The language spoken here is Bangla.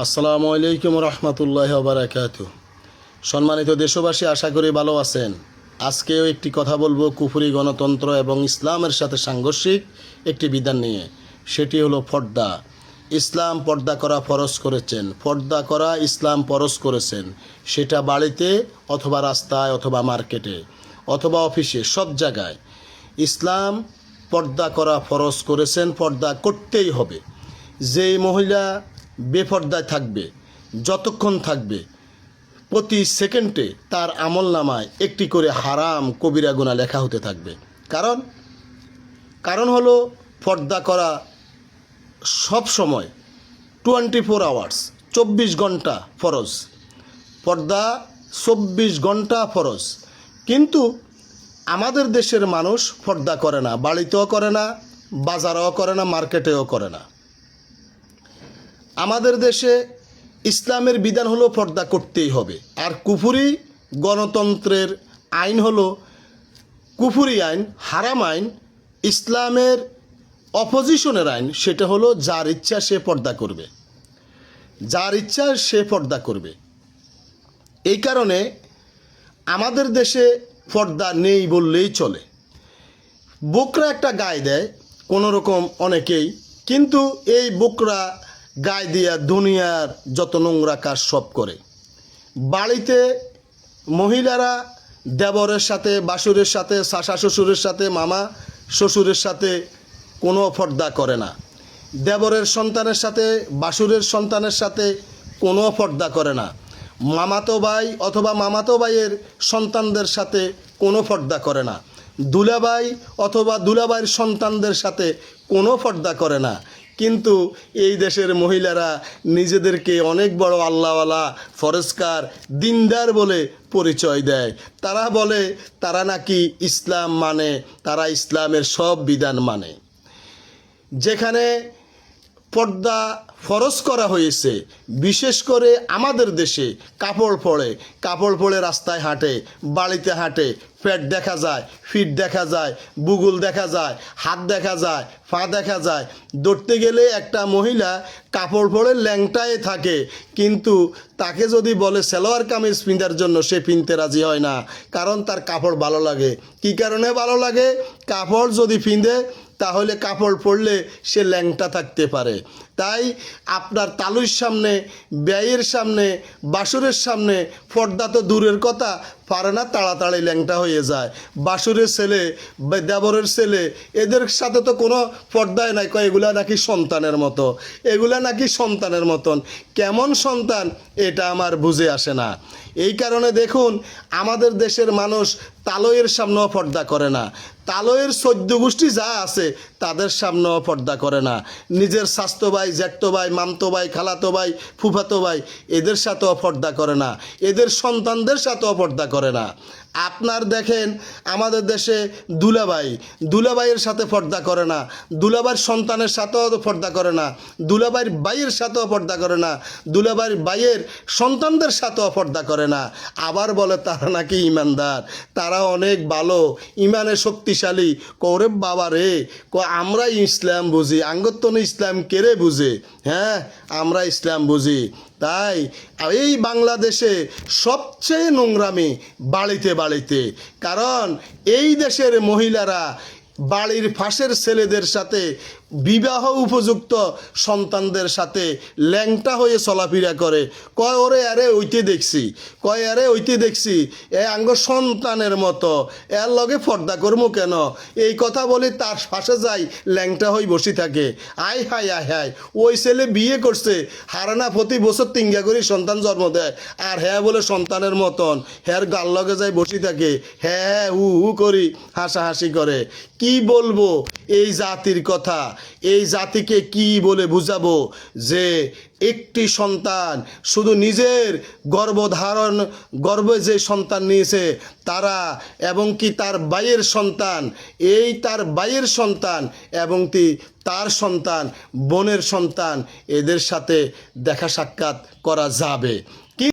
আসসালামু আলাইকুম রহমতুল্লাহ বারাকাতু। সম্মানিত দেশবাসী, আশা করি ভালো আছেন। আজকেও একটি কথা বলবো কুফরি গণতন্ত্র এবং ইসলামের সাথে সাংঘর্ষিক একটি বিধান নিয়ে। সেটি হলো পর্দা। ইসলাম পর্দা করা ফরজ করেছেন, পর্দা করা ইসলাম ফরজ করেছেন। সেটা বাড়িতে অথবা রাস্তায় অথবা মার্কেটে অথবা অফিসে, সব জায়গায় ইসলাম পর্দা করা ফরজ করেছেন। পর্দা করতেই হবে। যেই মহিলা বেপর্দায় থাকবে, যতক্ষণ থাকবে, প্রতি সেকেন্ডে তার আমলনামায় একটি করে হারাম কবিরা গুনাহ লেখা হতে থাকবে। কারণ হলো পর্দা করা সব সময় 24 আওয়ার্স, 24 ঘন্টা ফরজ। পর্দা 24 ঘন্টা ফরজ। কিন্তু আমাদের দেশের মানুষ পর্দা করে না, বাড়িতেও করে না, বাজারেও করে না, মার্কেটেও করে না। আমাদের দেশে ইসলামের বিধান হলো পর্দা করতেই হবে। আর কুফরি গণতন্ত্রের আইন হলো কুফরি আইন, হারাম আইন, ইসলামের অপোজিশনের আইন। সেটা হলো যার ইচ্ছা সে পর্দা করবে, যার ইচ্ছা সে পর্দা করবে। এই কারণে আমাদের দেশে পর্দা নেই বললেই চলে। বোকরা একটা গায়ে দেয় কোনো রকম অনেকেই, কিন্তু এই বোকরা গায়ে দিয়া দুনিয়ার যত নোংরা কাজ সব করে। বাড়িতে মহিলারা দেবরের সাথে, বাসুরের সাথে, শাশা শ্বশুরের সাথে, মামা শ্বশুরের সাথে কোনো পর্দা করে না। দেবরের সন্তানের সাথে, বাসুরের সন্তানের সাথে কোনো পর্দা করে না। মামাতো ভাই অথবা মামাতো ভাইয়ের সন্তানদের সাথে কোনো পর্দা করে না। দুলাভাই অথবা দুলাভাইয়ের সন্তানদের সাথে কোনো পর্দা করে না। কিন্তু এই দেশের মহিলারা নিজেদেরকে অনেক বড় আল্লাহওয়ালা, ফরজকার, দিনদার বলে পরিচয় দেয়। তারা বলে তারা নাকি ইসলাম মানে, তারা ইসলামের সব বিধান মানে। যেখানে পর্দা ফরজ করা হয়েছে, বিশেষ করে আমাদের দেশে কাপড় পরে রাস্তায় হাঁটে, বাড়িতে হাঁটে, পেট দেখা যায়, ফিট দেখা যায়, বুগুল দেখা যায়, হাত দেখা যায়, পা দেখা যায়। দৌড়তে গেলে একটা মহিলা কাপড় পরে ল্যাংটায় থাকে, কিন্তু তাকে যদি বলে সালোয়ার কামিজ পিন্ধার জন্য, সে পিনতে রাজি হয় না। কারণ তার কাপড় ভালো লাগে। কী কারণে ভালো লাগে? কাপড় যদি পিঁধে, তাহলে কাপড় পরলে সে ল্যাংটা থাকতে পারে। তাই আপনার তালুর সামনে, ব্যয়ের সামনে, বাসুরের সামনে পর্দা তো দূরের কথা, পারে না, তাড়াতাড়ি ল্যাংটা হয়ে যায়। বাসুরের ছেলে, দেবরের ছেলে, এদের সাথে তো কোনো পর্দায় নাই। কয় এগুলা নাকি সন্তানের মতো, এগুলা নাকি সন্তানের মতন। কেমন সন্তান এটা আমার বুঝে আসে না। এই কারণে দেখুন, আমাদের দেশের মানুষ তালয়ের সামনেও পর্দা করে না। তালয়ের 14 গোষ্ঠী যা আছে তাদের সামনেও পর্দা করে না। নিজের স্বাস্থ্য ভাই, জ্যাঠতো ভাই, মামতো ভাই, খালাতো ভাই, ফুফাতো ভাই, এদের সাথেও পর্দা করে না। এদের সন্তানদের সাথেও পর্দা করে না। আপনার দেখেন আমাদের দেশে দুলাভাইয়ের সাথে পর্দা করে না, দুলাভাইয়ের সন্তানের সাথেও পর্দা করে না, দুলাভাইয়ের ভাইয়ের সাথেও পর্দা করে না, দুলাভাইয়ের ভাইয়ের সন্তানদের সাথেও পর্দা করে না। আবার বলে তারা নাকি ইমানদার, তারা অনেক ভালো, ইমানে শক্তিশালী। কৌরে বাবা রে, আমরা ইসলাম বুঝি, আঙ্গত্তন ইসলাম কেড়ে বুঝে? হ্যাঁ, আমরা ইসলাম বুঝি। তাই এই বাংলাদেশে সবচেয়ে নোংরামি বাড়িতে। কারণ এই দেশের মহিলারা বাড়ির পাশের ছেলেদের সাথে, বিবাহ উপযুক্ত সন্তানদের সাথে ল্যাংটা হয়ে চলাফেরা করে। কয় ওরে আরে ওইতে দেখছি, এ আঙ্গ সন্তানের মতো, এর লগে পর্দা করবো কেন? এই কথা বলি, তার পাশে যাই, ল্যাংটা হয়ে বসে থাকে। আয় হায়, ওই ছেলে বিয়ে করছে, হারানা প্রতি বছর 3 করে সন্তান জন্ম দেয়, আর হ্যাঁ বলে সন্তানের মতন হ্যার গাল লগে যায় বসে থাকে, হ্যাঁ হু করি হাসাহাসি করে। কি বলবো এই জাতির কথা? এই জাতিকে কি বলে বুঝাবো যে একটি সন্তান, শুধু নিজের গর্ভে যে সন্তান নিয়েছে তারা, এবং কি তার ভাইয়ের সন্তান, তার ভাইয়ের সন্তান এবং তার সন্তান, বোনের সন্তান, এদের সাথে দেখা সাক্ষাৎ করা যাবে?